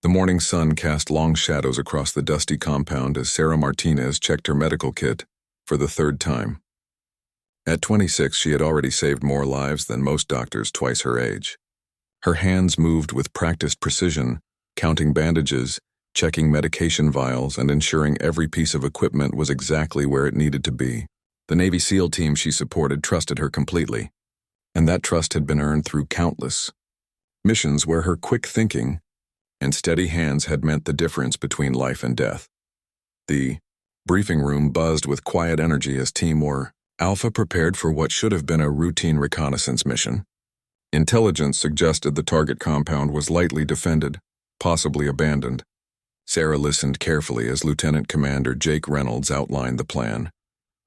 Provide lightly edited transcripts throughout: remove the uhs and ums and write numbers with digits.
The morning sun cast long shadows across the dusty compound as Sarah Martinez checked her medical kit for the third time. At 26, she had already saved more lives than most doctors twice her age. Her hands moved with practiced precision, counting bandages, checking medication vials, and ensuring every piece of equipment was exactly where it needed to be. The Navy SEAL team she supported trusted her completely, and that trust had been earned through countless missions where her quick thinking and steady hands had meant the difference between life and death. The briefing room buzzed with quiet energy as Team Alpha prepared for what should have been a routine reconnaissance mission. Intelligence suggested the target compound was lightly defended, possibly abandoned. Sarah listened carefully as Lieutenant Commander Jake Reynolds outlined the plan,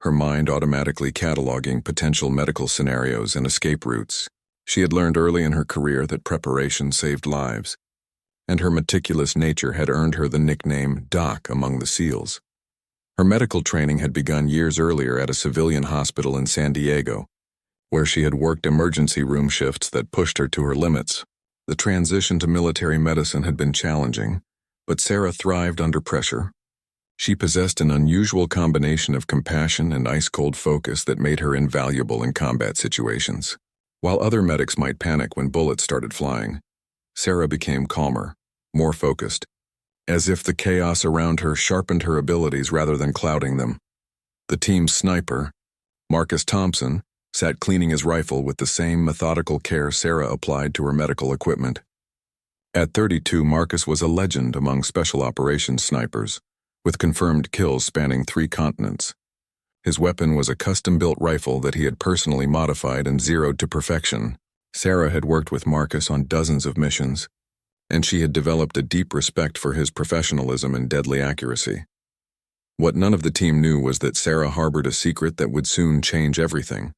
her mind automatically cataloging potential medical scenarios and escape routes. She had learned early in her career that preparation saved lives, and her meticulous nature had earned her the nickname Doc among the SEALs. Her medical training had begun years earlier at a civilian hospital in San Diego, where she had worked emergency room shifts that pushed her to her limits. The transition to military medicine had been challenging, but Sarah thrived under pressure. She possessed an unusual combination of compassion and ice-cold focus that made her invaluable in combat situations. While other medics might panic when bullets started flying, Sarah became calmer, more focused, as if the chaos around her sharpened her abilities rather than clouding them. The team's sniper, Marcus Thompson, sat cleaning his rifle with the same methodical care Sarah applied to her medical equipment. At 32, Marcus was a legend among special operations snipers, with confirmed kills spanning 3 continents. His weapon was a custom-built rifle that he had personally modified and zeroed to perfection. Sarah had worked with Marcus on dozens of missions, and she had developed a deep respect for his professionalism and deadly accuracy. What none of the team knew was that Sarah harbored a secret that would soon change everything.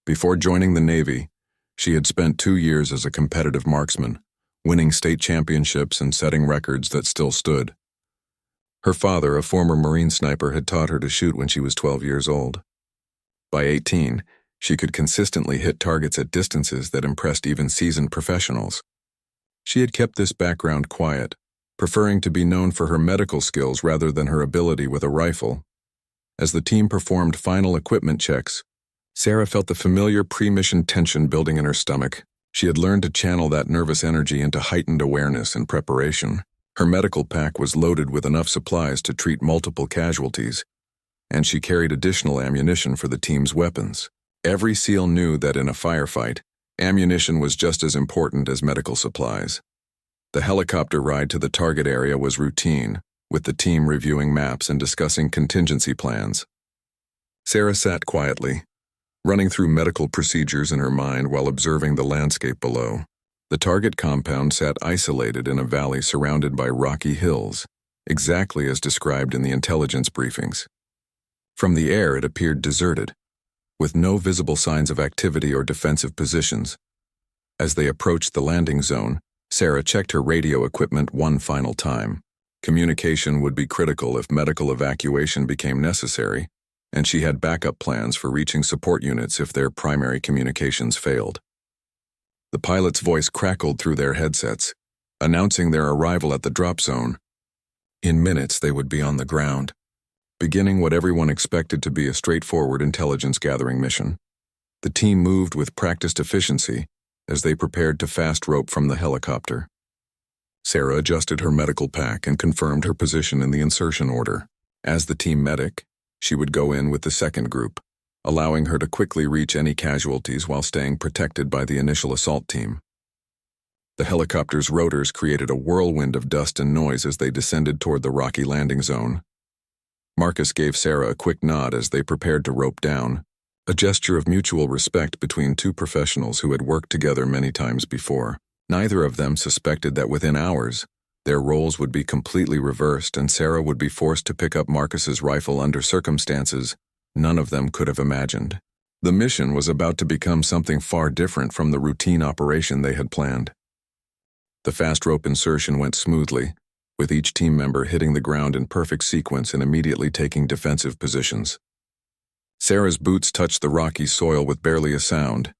Before joining the Navy, she had spent 2 years as a competitive marksman, winning state championships and setting records that still stood. Her father, a former Marine sniper, had taught her to shoot when she was 12 years old. By 18, she could consistently hit targets at distances that impressed even seasoned professionals. She had kept this background quiet, preferring to be known for her medical skills rather than her ability with a rifle. As the team performed final equipment checks, Sarah felt the familiar pre-mission tension building in her stomach. She had learned to channel that nervous energy into heightened awareness and preparation. Her medical pack was loaded with enough supplies to treat multiple casualties, and she carried additional ammunition for the team's weapons. Every SEAL knew that in a firefight, ammunition was just as important as medical supplies. The helicopter ride to the target area was routine, with the team reviewing maps and discussing contingency plans. Sarah sat quietly, running through medical procedures in her mind while observing the landscape below. The target compound sat isolated in a valley surrounded by rocky hills, exactly as described in the intelligence briefings. From the air, it appeared deserted, with no visible signs of activity or defensive positions. As they approached the landing zone, Sarah checked her radio equipment one final time. Communication would be critical if medical evacuation became necessary, and she had backup plans for reaching support units if their primary communications failed. The pilot's voice crackled through their headsets, announcing their arrival at the drop zone. In minutes, they would be on the ground, beginning what everyone expected to be a straightforward intelligence-gathering mission. The team moved with practiced efficiency as they prepared to fast rope from the helicopter. Sarah adjusted her medical pack and confirmed her position in the insertion order. As the team medic, she would go in with the second group, allowing her to quickly reach any casualties while staying protected by the initial assault team. The helicopter's rotors created a whirlwind of dust and noise as they descended toward the rocky landing zone. Marcus gave Sarah a quick nod as they prepared to rope down, a gesture of mutual respect between 2 professionals who had worked together many times before. Neither of them suspected that within hours, their roles would be completely reversed and Sarah would be forced to pick up Marcus's rifle under circumstances none of them could have imagined. The mission was about to become something far different from the routine operation they had planned. The fast rope insertion went smoothly, with each team member hitting the ground in perfect sequence and immediately taking defensive positions. Sarah's boots touched the rocky soil with barely a sound,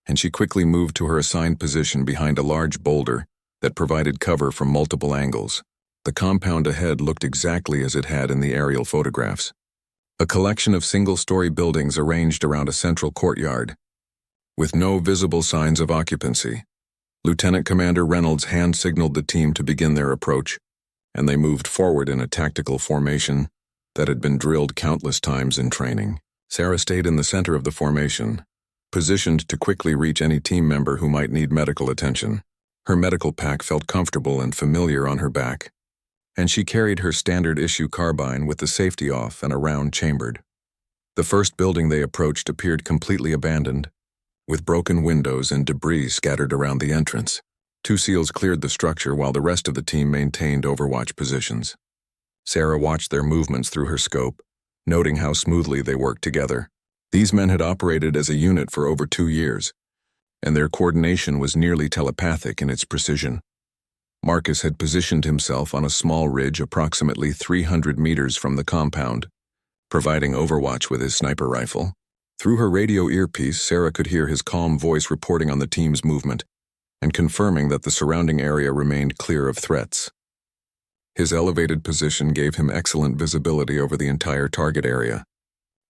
and she quickly moved to her assigned position behind a large boulder that provided cover from multiple angles. The compound ahead looked exactly as it had in the aerial photographs. A collection of single-story buildings arranged around a central courtyard, with no visible signs of occupancy. Lieutenant Commander Reynolds hand-signaled the team to begin their approach, and they moved forward in a tactical formation that had been drilled countless times in training. Sarah stayed in the center of the formation, positioned to quickly reach any team member who might need medical attention. Her medical pack felt comfortable and familiar on her back, and she carried her standard-issue carbine with the safety off and a round chambered. The first building they approached appeared completely abandoned, with broken windows and debris scattered around the entrance. 2 SEALs cleared the structure while the rest of the team maintained overwatch positions. Sarah watched their movements through her scope, noting how smoothly they worked together. These men had operated as a unit for over 2 years, and their coordination was nearly telepathic in its precision. Marcus had positioned himself on a small ridge approximately 300 meters from the compound, providing overwatch with his sniper rifle. Through her radio earpiece, Sarah could hear his calm voice reporting on the team's movement and confirming that the surrounding area remained clear of threats. His elevated position gave him excellent visibility over the entire target area,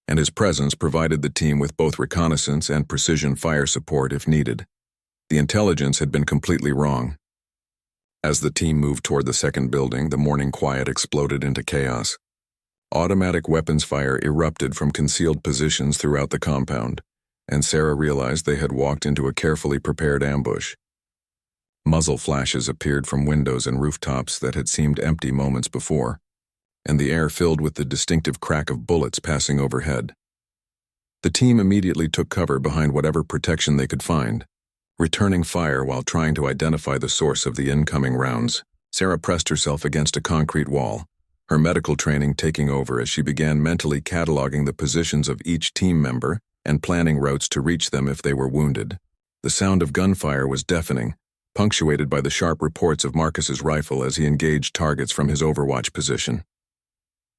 and his presence provided the team with both reconnaissance and precision fire support if needed. The intelligence had been completely wrong. As the team moved toward the second building, the morning quiet exploded into chaos. Automatic weapons fire erupted from concealed positions throughout the compound, and Sarah realized they had walked into a carefully prepared ambush. Muzzle flashes appeared from windows and rooftops that had seemed empty moments before, and the air filled with the distinctive crack of bullets passing overhead. The team immediately took cover behind whatever protection they could find, returning fire while trying to identify the source of the incoming rounds. Sarah pressed herself against a concrete wall, her medical training taking over as she began mentally cataloging the positions of each team member and planning routes to reach them if they were wounded. The sound of gunfire was deafening, punctuated by the sharp reports of Marcus's rifle as he engaged targets from his overwatch position.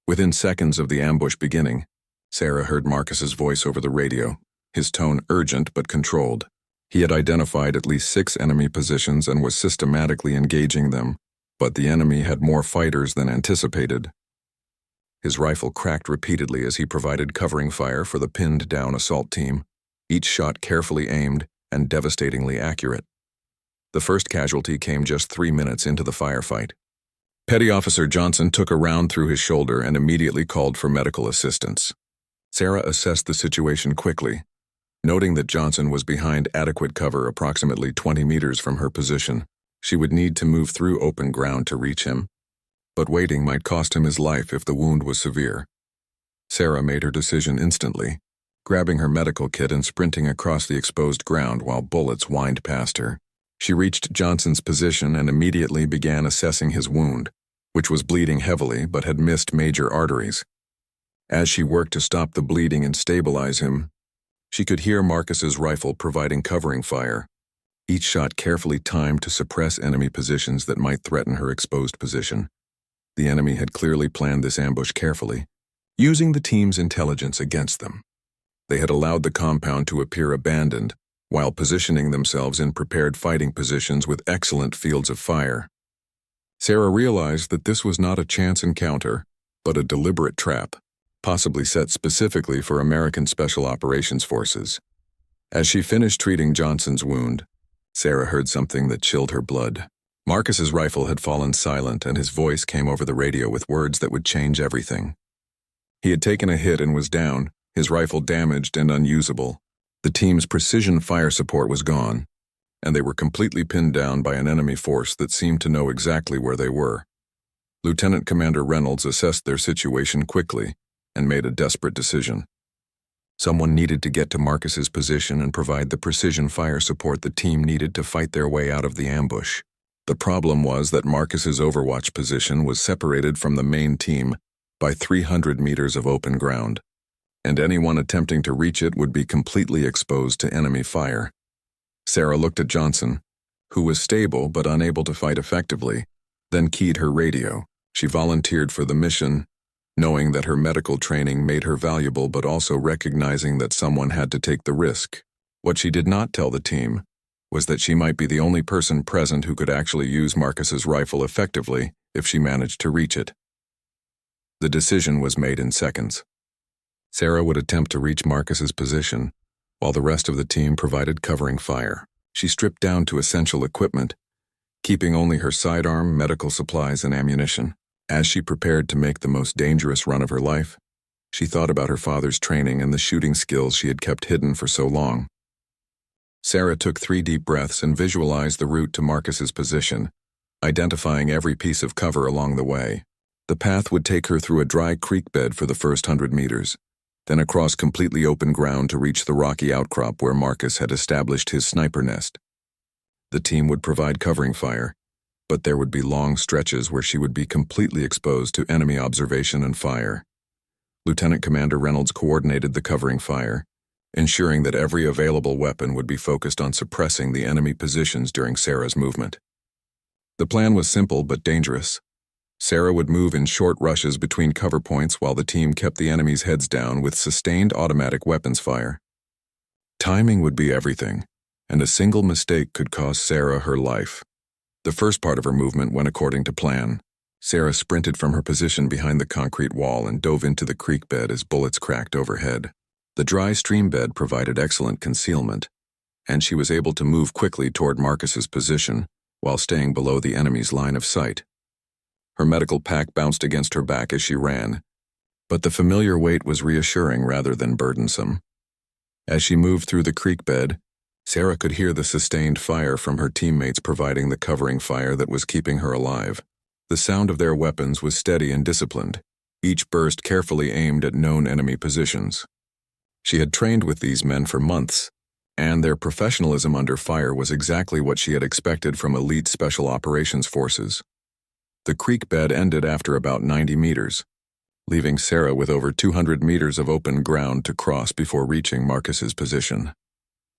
Within seconds of the ambush beginning, Sarah heard Marcus's voice over the radio, his tone urgent but controlled. He had identified at least 6 enemy positions and was systematically engaging them, but the enemy had more fighters than anticipated. His rifle cracked repeatedly as he provided covering fire for the pinned-down assault team, each shot carefully aimed and devastatingly accurate. The first casualty came just 3 minutes into the firefight. Petty Officer Johnson took a round through his shoulder and immediately called for medical assistance. Sarah assessed the situation quickly, noting that Johnson was behind adequate cover approximately 20 meters from her position. She would need to move through open ground to reach him, but waiting might cost him his life if the wound was severe. Sarah made her decision instantly, grabbing her medical kit and sprinting across the exposed ground while bullets whined past her. She reached Johnson's position and immediately began assessing his wound, which was bleeding heavily but had missed major arteries. As she worked to stop the bleeding and stabilize him, she could hear Marcus's rifle providing covering fire, each shot carefully timed to suppress enemy positions that might threaten her exposed position. The enemy had clearly planned this ambush carefully, using the team's intelligence against them. They had allowed the compound to appear abandoned, while positioning themselves in prepared fighting positions with excellent fields of fire. Sarah realized that this was not a chance encounter, but a deliberate trap, possibly set specifically for American Special Operations Forces. As she finished treating Johnson's wound, Sarah heard something that chilled her blood. Marcus's rifle had fallen silent and his voice came over the radio with words that would change everything. He had taken a hit and was down, his rifle damaged and unusable. The team's precision fire support was gone, and they were completely pinned down by an enemy force that seemed to know exactly where they were. Lieutenant Commander Reynolds assessed their situation quickly and made a desperate decision. Someone needed to get to Marcus's position and provide the precision fire support the team needed to fight their way out of the ambush. The problem was that Marcus's overwatch position was separated from the main team by 300 meters of open ground, and anyone attempting to reach it would be completely exposed to enemy fire. Sarah looked at Johnson, who was stable but unable to fight effectively, then keyed her radio. She volunteered for the mission, knowing that her medical training made her valuable but also recognizing that someone had to take the risk. What she did not tell the team was that she might be the only person present who could actually use Marcus's rifle effectively if she managed to reach it. The decision was made in seconds. Sarah would attempt to reach Marcus's position, while the rest of the team provided covering fire. She stripped down to essential equipment, keeping only her sidearm, medical supplies, and ammunition. As she prepared to make the most dangerous run of her life, she thought about her father's training and the shooting skills she had kept hidden for so long. Sarah took 3 deep breaths and visualized the route to Marcus's position, identifying every piece of cover along the way. The path would take her through a dry creek bed for the first 100 meters, then across completely open ground to reach the rocky outcrop where Marcus had established his sniper nest. The team would provide covering fire, but there would be long stretches where she would be completely exposed to enemy observation and fire. Lieutenant Commander Reynolds coordinated the covering fire, ensuring that every available weapon would be focused on suppressing the enemy positions during Sarah's movement. The plan was simple but dangerous. Sarah would move in short rushes between cover points while the team kept the enemy's heads down with sustained automatic weapons fire. Timing would be everything, and a single mistake could cost Sarah her life. The first part of her movement went according to plan. Sarah sprinted from her position behind the concrete wall and dove into the creek bed as bullets cracked overhead. The dry stream bed provided excellent concealment, and she was able to move quickly toward Marcus's position while staying below the enemy's line of sight. Her medical pack bounced against her back as she ran, but the familiar weight was reassuring rather than burdensome. As she moved through the creek bed, Sarah could hear the sustained fire from her teammates providing the covering fire that was keeping her alive. The sound of their weapons was steady and disciplined, each burst carefully aimed at known enemy positions. She had trained with these men for months, and their professionalism under fire was exactly what she had expected from elite special operations forces. The creek bed ended after about 90 meters, leaving Sarah with over 200 meters of open ground to cross before reaching Marcus's position.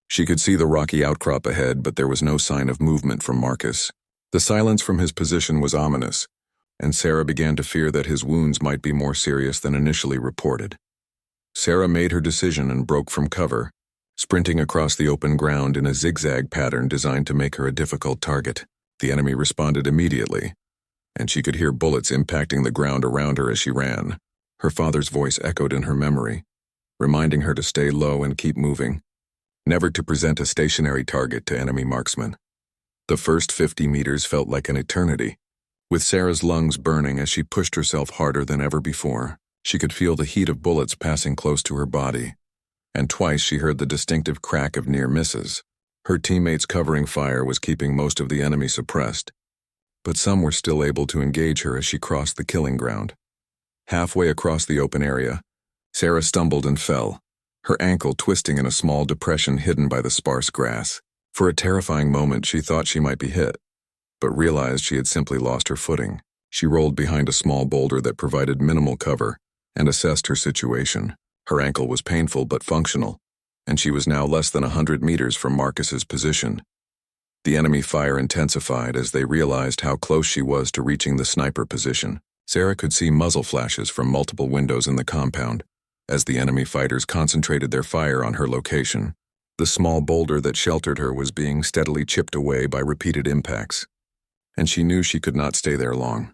She could see the rocky outcrop ahead, but there was no sign of movement from Marcus. The silence from his position was ominous, and Sarah began to fear that his wounds might be more serious than initially reported. Sarah made her decision and broke from cover, sprinting across the open ground in a zigzag pattern designed to make her a difficult target. The enemy responded immediately, and she could hear bullets impacting the ground around her as she ran. Her father's voice echoed in her memory, reminding her to stay low and keep moving, never to present a stationary target to enemy marksmen. The first 50 meters felt like an eternity, with Sarah's lungs burning as she pushed herself harder than ever before. She could feel the heat of bullets passing close to her body, and twice she heard the distinctive crack of near misses. Her teammates' covering fire was keeping most of the enemy suppressed, but some were still able to engage her as she crossed the killing ground. Halfway across the open area, Sarah stumbled and fell, her ankle twisting in a small depression hidden by the sparse grass. For a terrifying moment, she thought she might be hit, but realized she had simply lost her footing. She rolled behind a small boulder that provided minimal cover and assessed her situation. Her ankle was painful but functional, and she was now less than 100 meters from Marcus's position. The enemy fire intensified as they realized how close she was to reaching the sniper position. Sarah could see muzzle flashes from multiple windows in the compound as the enemy fighters concentrated their fire on her location. The small boulder that sheltered her was being steadily chipped away by repeated impacts, and she knew she could not stay there long.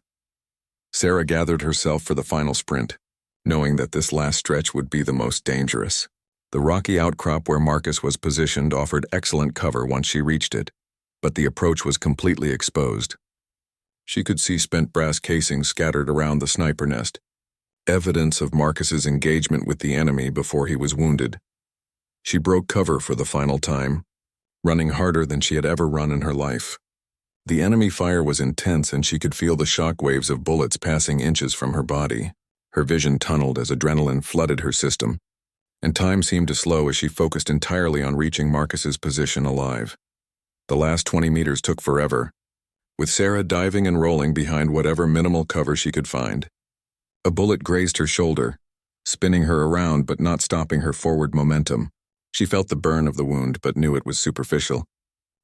Sarah gathered herself for the final sprint, knowing that this last stretch would be the most dangerous. The rocky outcrop where Marcus was positioned offered excellent cover once she reached it, but the approach was completely exposed. She could see spent brass casings scattered around the sniper nest, evidence of Marcus's engagement with the enemy before he was wounded. She broke cover for the final time, running harder than she had ever run in her life. The enemy fire was intense, and she could feel the shock waves of bullets passing inches from her body. Her vision tunneled as adrenaline flooded her system, and time seemed to slow as she focused entirely on reaching Marcus's position alive. The last 20 meters took forever, with Sarah diving and rolling behind whatever minimal cover she could find. A bullet grazed her shoulder, spinning her around but not stopping her forward momentum. She felt the burn of the wound but knew it was superficial.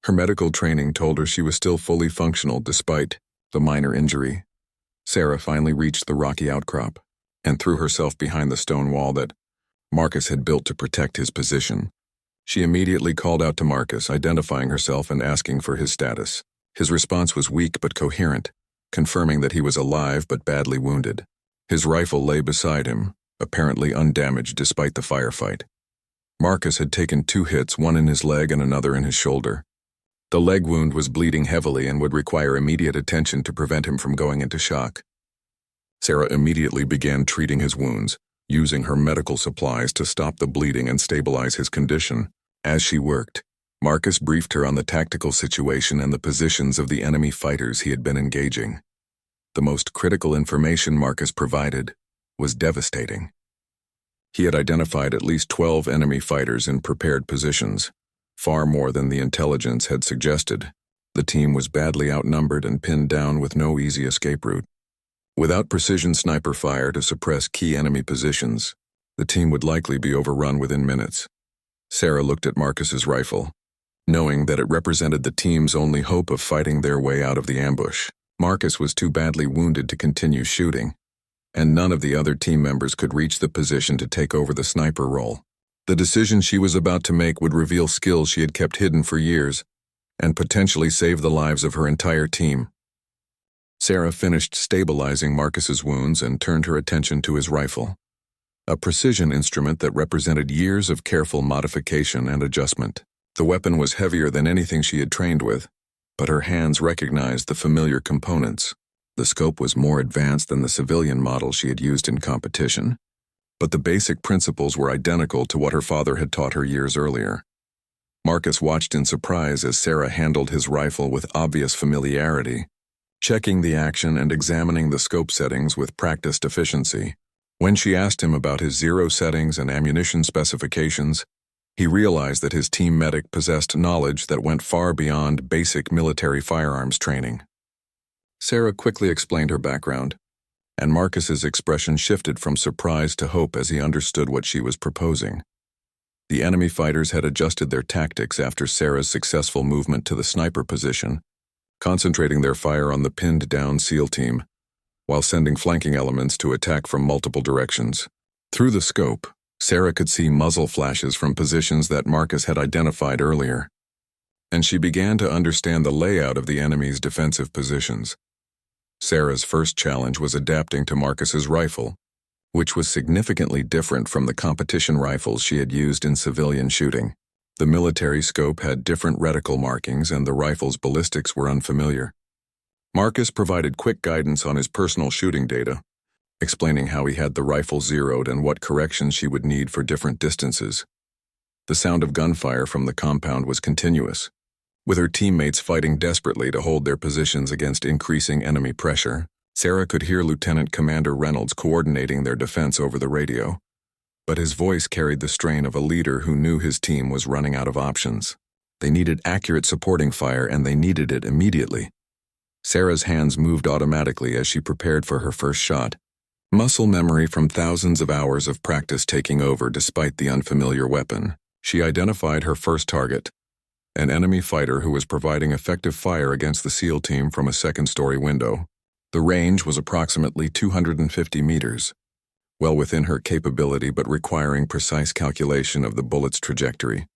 Her medical training told her she was still fully functional despite the minor injury. Sarah finally reached the rocky outcrop and threw herself behind the stone wall that Marcus had built to protect his position. She immediately called out to Marcus, identifying herself and asking for his status. His response was weak but coherent, confirming that he was alive but badly wounded. His rifle lay beside him, apparently undamaged despite the firefight. Marcus had taken 2 hits, one in his leg and another in his shoulder. The leg wound was bleeding heavily and would require immediate attention to prevent him from going into shock. Sarah immediately began treating his wounds, using her medical supplies to stop the bleeding and stabilize his condition. As she worked, Marcus briefed her on the tactical situation and the positions of the enemy fighters he had been engaging. The most critical information Marcus provided was devastating. He had identified at least 12 enemy fighters in prepared positions, far more than the intelligence had suggested. The team was badly outnumbered and pinned down with no easy escape route. Without precision sniper fire to suppress key enemy positions, the team would likely be overrun within minutes. Sarah looked at Marcus's rifle, knowing that it represented the team's only hope of fighting their way out of the ambush. Marcus was too badly wounded to continue shooting, and none of the other team members could reach the position to take over the sniper role. The decision she was about to make would reveal skills she had kept hidden for years, and potentially save the lives of her entire team. Sarah finished stabilizing Marcus's wounds and turned her attention to his rifle, a precision instrument that represented years of careful modification and adjustment. The weapon was heavier than anything she had trained with, but her hands recognized the familiar components. The scope was more advanced than the civilian model she had used in competition, but the basic principles were identical to what her father had taught her years earlier. Marcus watched in surprise as Sarah handled his rifle with obvious familiarity, checking the action and examining the scope settings with practiced efficiency. When she asked him about his zero settings and ammunition specifications, he realized that his team medic possessed knowledge that went far beyond basic military firearms training. Sarah quickly explained her background, and Marcus's expression shifted from surprise to hope as he understood what she was proposing. The enemy fighters had adjusted their tactics after Sarah's successful movement to the sniper position, concentrating their fire on the pinned-down SEAL team, while sending flanking elements to attack from multiple directions. Through the scope, Sarah could see muzzle flashes from positions that Marcus had identified earlier, and she began to understand the layout of the enemy's defensive positions. Sarah's first challenge was adapting to Marcus's rifle, which was significantly different from the competition rifles she had used in civilian shooting. The military scope had different reticle markings and the rifle's ballistics were unfamiliar. Marcus provided quick guidance on his personal shooting data, explaining how he had the rifle zeroed and what corrections she would need for different distances. The sound of gunfire from the compound was continuous, with her teammates fighting desperately to hold their positions against increasing enemy pressure. Sarah could hear Lieutenant Commander Reynolds coordinating their defense over the radio, but his voice carried the strain of a leader who knew his team was running out of options. They needed accurate supporting fire, and they needed it immediately. Sarah's hands moved automatically as she prepared for her first shot, muscle memory from thousands of hours of practice taking over despite the unfamiliar weapon. She identified her first target, an enemy fighter who was providing effective fire against the SEAL team from a second-story window. The range was approximately 250 meters, well within her capability but requiring precise calculation of the bullet's trajectory.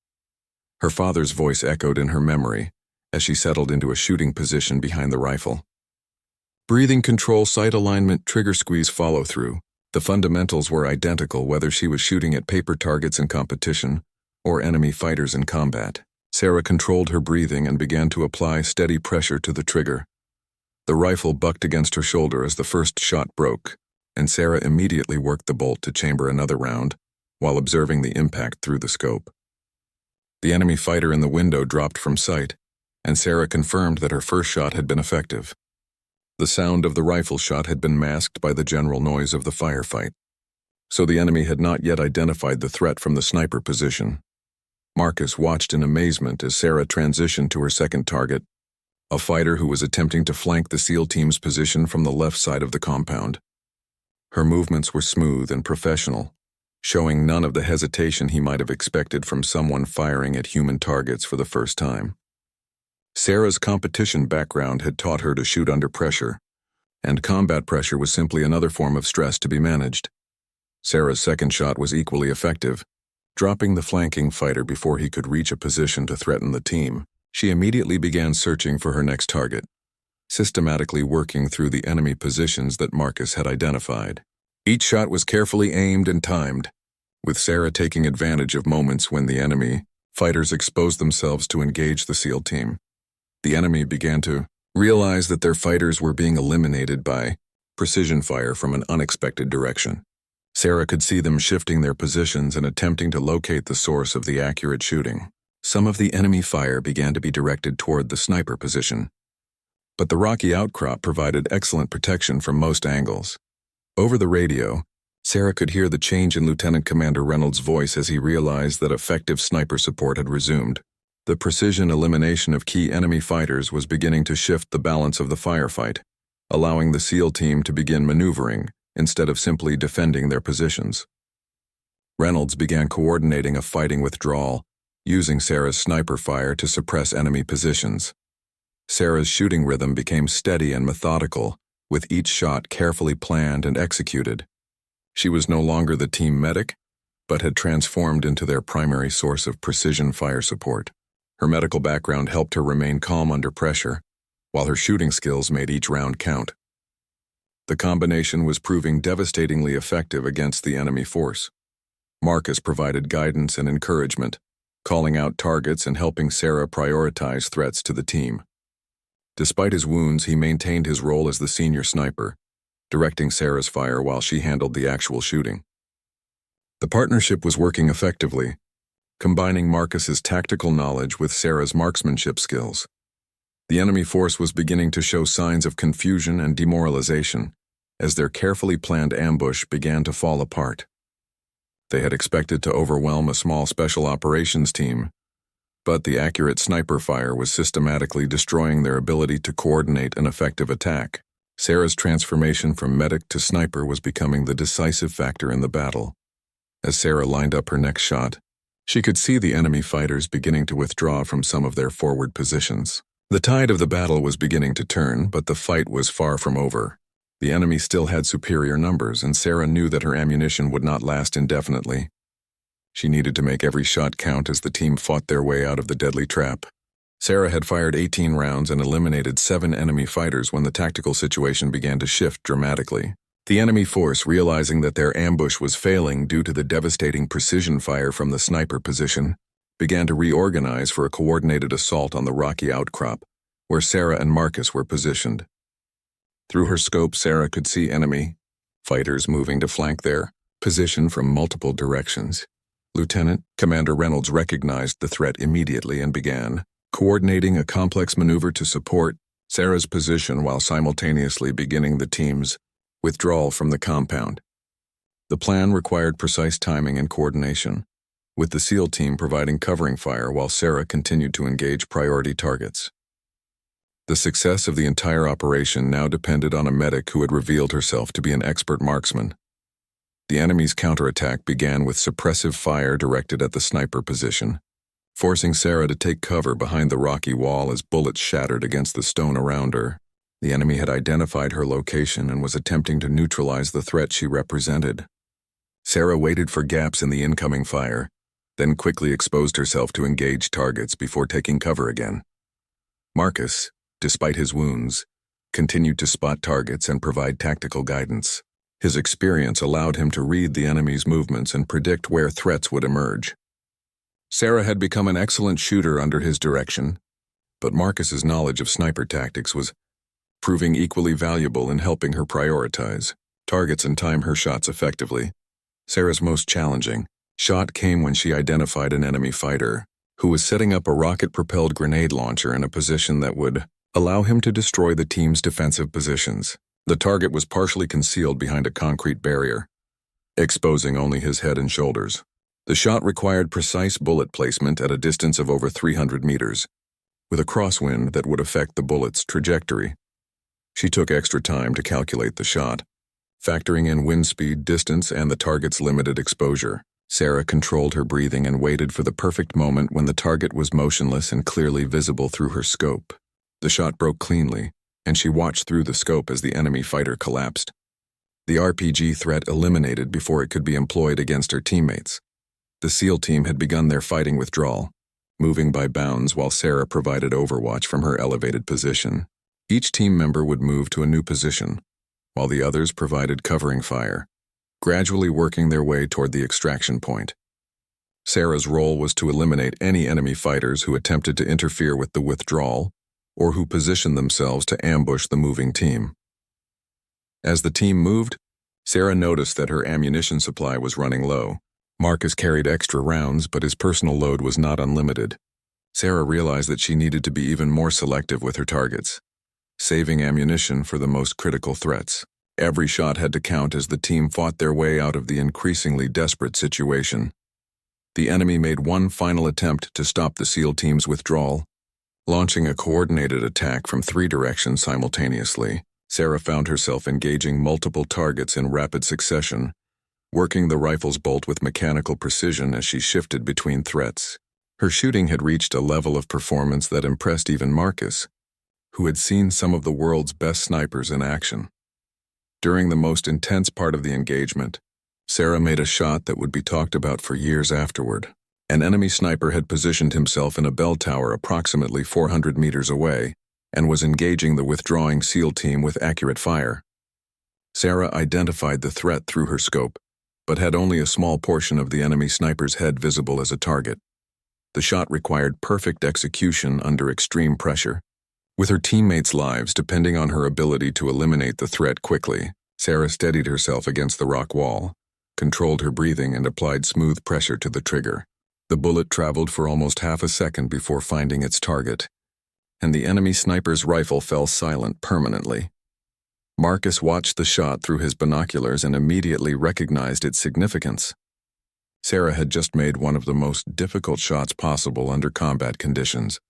Her father's voice echoed in her memory as she settled into a shooting position behind the rifle. Breathing control, sight alignment, trigger squeeze, follow-through. The fundamentals were identical whether she was shooting at paper targets in competition or enemy fighters in combat. Sarah controlled her breathing and began to apply steady pressure to the trigger. The rifle bucked against her shoulder as the first shot broke, and Sarah immediately worked the bolt to chamber another round while observing the impact through the scope. The enemy fighter in the window dropped from sight, and Sarah confirmed that her first shot had been effective. The sound of the rifle shot had been masked by the general noise of the firefight, so the enemy had not yet identified the threat from the sniper position. Marcus watched in amazement as Sarah transitioned to her second target, a fighter who was attempting to flank the SEAL team's position from the left side of the compound. Her movements were smooth and professional, showing none of the hesitation he might have expected from someone firing at human targets for the first time. Sarah's competition background had taught her to shoot under pressure, and combat pressure was simply another form of stress to be managed. Sarah's second shot was equally effective, Dropping the flanking fighter before he could reach a position to threaten the team, she immediately began searching for her next target, systematically working through the enemy positions that Marcus had identified. Each shot was carefully aimed and timed, with Sarah taking advantage of moments when the enemy fighters exposed themselves to engage the SEAL team. The enemy began to realize that their fighters were being eliminated by precision fire from an unexpected direction. Sarah could see them shifting their positions and attempting to locate the source of the accurate shooting. Some of the enemy fire began to be directed toward the sniper position, but the rocky outcrop provided excellent protection from most angles. Over the radio, Sarah could hear the change in Lieutenant Commander Reynolds' voice as he realized that effective sniper support had resumed. The precision elimination of key enemy fighters was beginning to shift the balance of the firefight, allowing the SEAL team to begin maneuvering instead of simply defending their positions. Reynolds began coordinating a fighting withdrawal, using Sarah's sniper fire to suppress enemy positions. Sarah's shooting rhythm became steady and methodical, with each shot carefully planned and executed. She was no longer the team medic, but had transformed into their primary source of precision fire support. Her medical background helped her remain calm under pressure, while her shooting skills made each round count. The combination was proving devastatingly effective against the enemy force. Marcus provided guidance and encouragement, calling out targets and helping Sarah prioritize threats to the team. Despite his wounds, he maintained his role as the senior sniper, directing Sarah's fire while she handled the actual shooting. The partnership was working effectively, combining Marcus's tactical knowledge with Sarah's marksmanship skills. The enemy force was beginning to show signs of confusion and demoralization as their carefully planned ambush began to fall apart. They had expected to overwhelm a small special operations team, but the accurate sniper fire was systematically destroying their ability to coordinate an effective attack. Sarah's transformation from medic to sniper was becoming the decisive factor in the battle. As Sarah lined up her next shot, she could see the enemy fighters beginning to withdraw from some of their forward positions. The tide of the battle was beginning to turn, but the fight was far from over. The enemy still had superior numbers, and Sarah knew that her ammunition would not last indefinitely. She needed to make every shot count as the team fought their way out of the deadly trap. Sarah had fired 18 rounds and eliminated 7 enemy fighters when the tactical situation began to shift dramatically. The enemy force, realizing that their ambush was failing due to the devastating precision fire from the sniper position, began to reorganize for a coordinated assault on the rocky outcrop, where Sarah and Marcus were positioned. Through her scope, Sarah could see enemy fighters moving to flank their position from multiple directions. Lieutenant Commander Reynolds recognized the threat immediately and began coordinating a complex maneuver to support Sarah's position while simultaneously beginning the team's withdrawal from the compound. The plan required precise timing and coordination, with the SEAL team providing covering fire while Sarah continued to engage priority targets. The success of the entire operation now depended on a medic who had revealed herself to be an expert marksman. The enemy's counterattack began with suppressive fire directed at the sniper position, forcing Sarah to take cover behind the rocky wall as bullets shattered against the stone around her. The enemy had identified her location and was attempting to neutralize the threat she represented. Sarah waited for gaps in the incoming fire, then quickly exposed herself to engage targets before taking cover again. Marcus, despite his wounds, continued to spot targets and provide tactical guidance. His experience allowed him to read the enemy's movements and predict where threats would emerge. Sarah had become an excellent shooter under his direction, but Marcus's knowledge of sniper tactics was proving equally valuable in helping her prioritize targets and time her shots effectively. Sarah's most challenging shot came when she identified an enemy fighter who was setting up a rocket-propelled grenade launcher in a position that would allow him to destroy the team's defensive positions. The target was partially concealed behind a concrete barrier, exposing only his head and shoulders. The shot required precise bullet placement at a distance of over 300 meters, with a crosswind that would affect the bullet's trajectory. She took extra time to calculate the shot, factoring in wind speed, distance, and the target's limited exposure. Sarah controlled her breathing and waited for the perfect moment when the target was motionless and clearly visible through her scope. The shot broke cleanly, and she watched through the scope as the enemy fighter collapsed. The RPG threat eliminated before it could be employed against her teammates. The SEAL team had begun their fighting withdrawal, moving by bounds while Sarah provided overwatch from her elevated position. Each team member would move to a new position, while the others provided covering fire, gradually working their way toward the extraction point. Sarah's role was to eliminate any enemy fighters who attempted to interfere with the withdrawal or who positioned themselves to ambush the moving team. As the team moved, Sarah noticed that her ammunition supply was running low. Marcus carried extra rounds, but his personal load was not unlimited. Sarah realized that she needed to be even more selective with her targets, saving ammunition for the most critical threats. Every shot had to count as the team fought their way out of the increasingly desperate situation. The enemy made one final attempt to stop the SEAL team's withdrawal, launching a coordinated attack from 3 directions simultaneously. Sarah found herself engaging multiple targets in rapid succession, working the rifle's bolt with mechanical precision as she shifted between threats. Her shooting had reached a level of performance that impressed even Marcus, who had seen some of the world's best snipers in action. During the most intense part of the engagement, Sarah made a shot that would be talked about for years afterward. An enemy sniper had positioned himself in a bell tower approximately 400 meters away and was engaging the withdrawing SEAL team with accurate fire. Sarah identified the threat through her scope, but had only a small portion of the enemy sniper's head visible as a target. The shot required perfect execution under extreme pressure. With her teammates' lives depending on her ability to eliminate the threat quickly, Sarah steadied herself against the rock wall, controlled her breathing, and applied smooth pressure to the trigger. The bullet traveled for almost half a second before finding its target, and the enemy sniper's rifle fell silent permanently. Marcus watched the shot through his binoculars and immediately recognized its significance. Sarah had just made one of the most difficult shots possible under combat conditions,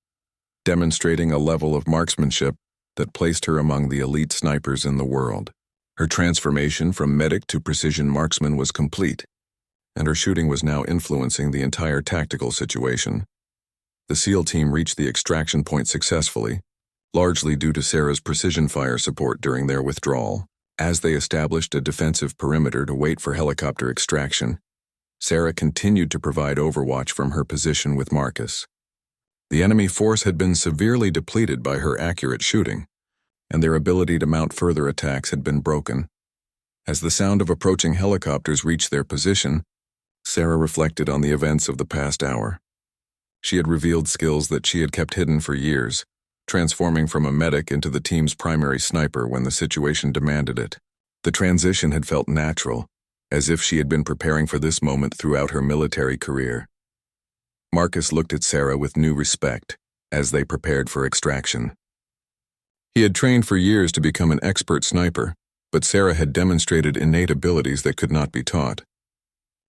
demonstrating a level of marksmanship that placed her among the elite snipers in the world. Her transformation from medic to precision marksman was complete, and her shooting was now influencing the entire tactical situation. The SEAL team reached the extraction point successfully, largely due to Sarah's precision fire support during their withdrawal. As they established a defensive perimeter to wait for helicopter extraction, Sarah continued to provide overwatch from her position with Marcus. The enemy force had been severely depleted by her accurate shooting, and their ability to mount further attacks had been broken. As the sound of approaching helicopters reached their position, Sarah reflected on the events of the past hour. She had revealed skills that she had kept hidden for years, transforming from a medic into the team's primary sniper when the situation demanded it. The transition had felt natural, as if she had been preparing for this moment throughout her military career. Marcus looked at Sarah with new respect as they prepared for extraction. He had trained for years to become an expert sniper, but Sarah had demonstrated innate abilities that could not be taught.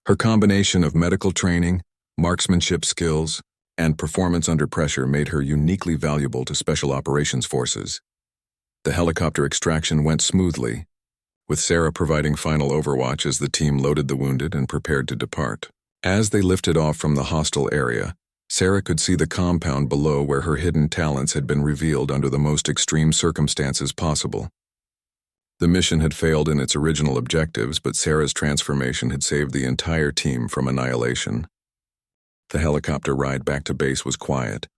Her combination of medical training, marksmanship skills, and performance under pressure made her uniquely valuable to Special Operations Forces. The helicopter extraction went smoothly, with Sarah providing final overwatch as the team loaded the wounded and prepared to depart. As they lifted off from the hostile area, Sarah could see the compound below where her hidden talents had been revealed under the most extreme circumstances possible. The mission had failed in its original objectives, but Sarah's transformation had saved the entire team from annihilation. The helicopter ride back to base was quiet,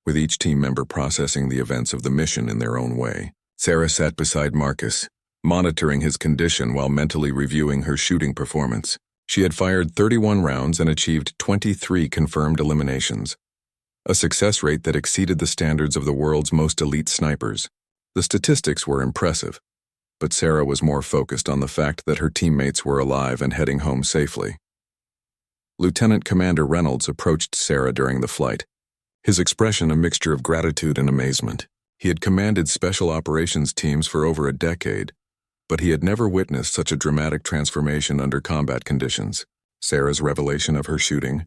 with each team member processing the events of the mission in their own way. Sarah sat beside Marcus, monitoring his condition while mentally reviewing her shooting performance. She had fired 31 rounds and achieved 23 confirmed eliminations, a success rate that exceeded the standards of the world's most elite snipers. The statistics were impressive, but Sarah was more focused on the fact that her teammates were alive and heading home safely. Lieutenant Commander Reynolds approached Sarah during the flight, his expression a mixture of gratitude and amazement. He had commanded special operations teams for over a decade, but he had never witnessed such a dramatic transformation under combat conditions. Sarah's revelation of her shooting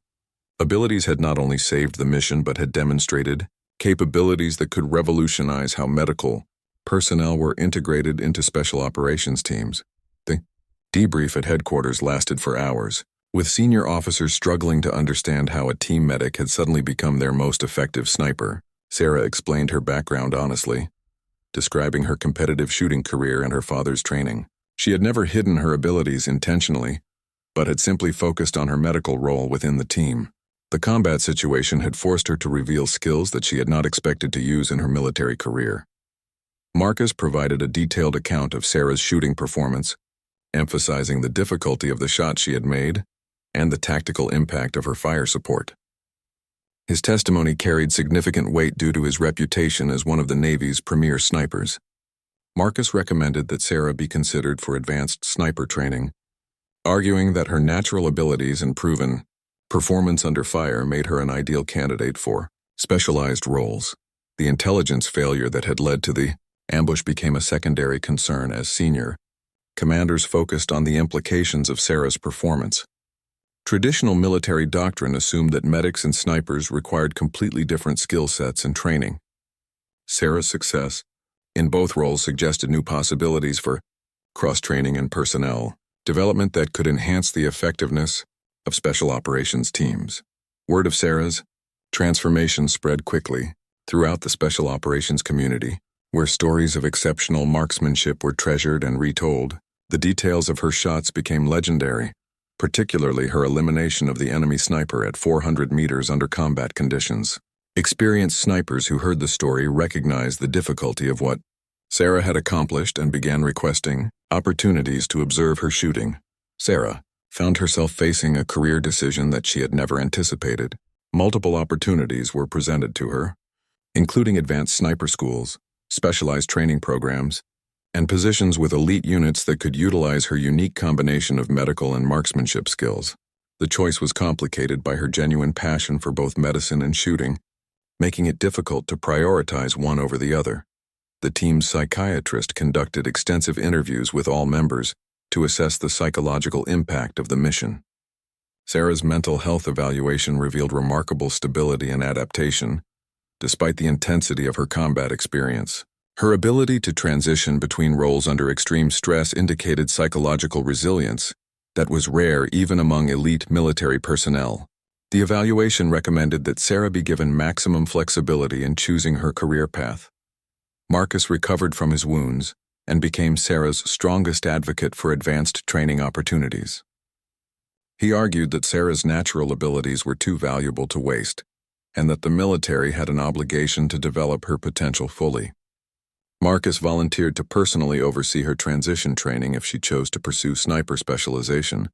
abilities had not only saved the mission but had demonstrated capabilities that could revolutionize how medical personnel were integrated into special operations teams. The debrief at headquarters lasted for hours, with senior officers struggling to understand how a team medic had suddenly become their most effective sniper. Sarah explained her background honestly, describing her competitive shooting career and her father's training. She had never hidden her abilities intentionally, but had simply focused on her medical role within the team. The combat situation had forced her to reveal skills that she had not expected to use in her military career. Marcus provided a detailed account of Sarah's shooting performance, emphasizing the difficulty of the shot she had made and the tactical impact of her fire support. His testimony carried significant weight due to his reputation as one of the Navy's premier snipers. Marcus recommended that Sarah be considered for advanced sniper training, arguing that her natural abilities and proven performance under fire made her an ideal candidate for specialized roles. The intelligence failure that had led to the ambush became a secondary concern as senior commanders focused on the implications of Sarah's performance. Traditional military doctrine assumed that medics and snipers required completely different skill sets and training. Sarah's success in both roles suggested new possibilities for cross-training and personnel development that could enhance the effectiveness of special operations teams. Word of Sarah's transformation spread quickly throughout the special operations community, where stories of exceptional marksmanship were treasured and retold. The details of her shots became legendary, particularly her elimination of the enemy sniper at 400 meters under combat conditions. Experienced snipers who heard the story recognized the difficulty of what Sarah had accomplished and began requesting opportunities to observe her shooting. Sarah found herself facing a career decision that she had never anticipated. Multiple opportunities were presented to her, including advanced sniper schools, specialized training programs, and positions with elite units that could utilize her unique combination of medical and marksmanship skills. The choice was complicated by her genuine passion for both medicine and shooting, making it difficult to prioritize one over the other. The team's psychiatrist conducted extensive interviews with all members to assess the psychological impact of the mission. Sarah's mental health evaluation revealed remarkable stability and adaptation, despite the intensity of her combat experience. Her ability to transition between roles under extreme stress indicated psychological resilience that was rare even among elite military personnel. The evaluation recommended that Sarah be given maximum flexibility in choosing her career path. Marcus recovered from his wounds and became Sarah's strongest advocate for advanced training opportunities. He argued that Sarah's natural abilities were too valuable to waste, and that the military had an obligation to develop her potential fully. Marcus volunteered to personally oversee her transition training if she chose to pursue sniper specialization,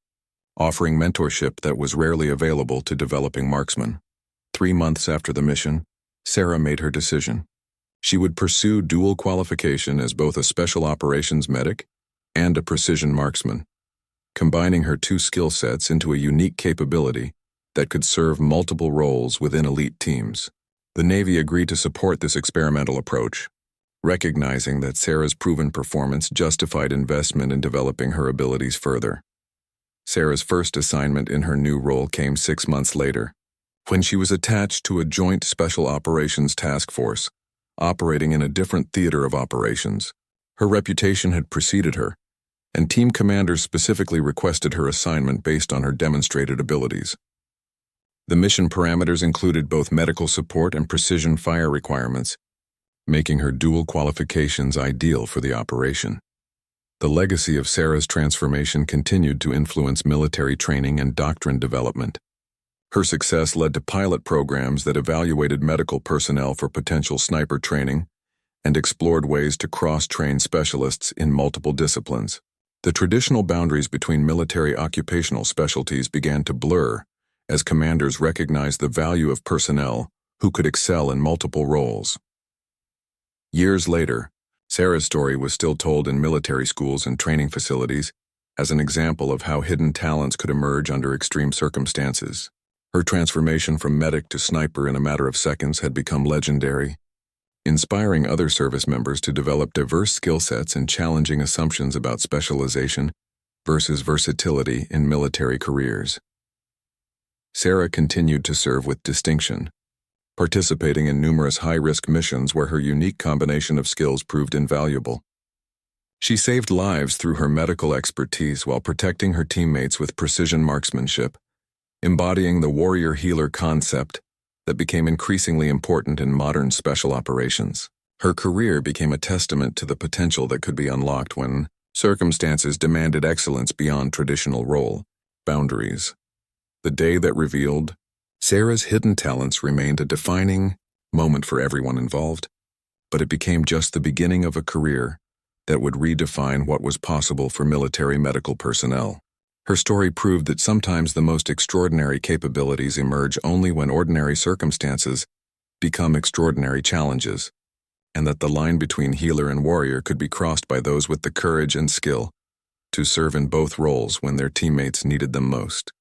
offering mentorship that was rarely available to developing marksmen. 3 months after the mission, Sarah made her decision. She would pursue dual qualification as both a special operations medic and a precision marksman, combining her two skill sets into a unique capability that could serve multiple roles within elite teams. The Navy agreed to support this experimental approach, recognizing that Sarah's proven performance justified investment in developing her abilities further. Sarah's first assignment in her new role came 6 months later, when she was attached to a joint special operations task force, operating in a different theater of operations. Her reputation had preceded her, and team commanders specifically requested her assignment based on her demonstrated abilities. The mission parameters included both medical support and precision fire requirements, making her dual qualifications ideal for the operation. The legacy of Sarah's transformation continued to influence military training and doctrine development. Her success led to pilot programs that evaluated medical personnel for potential sniper training and explored ways to cross-train specialists in multiple disciplines. The traditional boundaries between military occupational specialties began to blur as commanders recognized the value of personnel who could excel in multiple roles. Years later, Sarah's story was still told in military schools and training facilities as an example of how hidden talents could emerge under extreme circumstances. Her transformation from medic to sniper in a matter of seconds had become legendary, inspiring other service members to develop diverse skill sets and challenging assumptions about specialization versus versatility in military careers. Sarah continued to serve with distinction, participating in numerous high-risk missions where her unique combination of skills proved invaluable. She saved lives through her medical expertise while protecting her teammates with precision marksmanship, embodying the warrior-healer concept that became increasingly important in modern special operations. Her career became a testament to the potential that could be unlocked when circumstances demanded excellence beyond traditional role. Boundaries. The day that revealed Sarah's hidden talents remained a defining moment for everyone involved, but it became just the beginning of a career that would redefine what was possible for military medical personnel. Her story proved that sometimes the most extraordinary capabilities emerge only when ordinary circumstances become extraordinary challenges, and that the line between healer and warrior could be crossed by those with the courage and skill to serve in both roles when their teammates needed them most.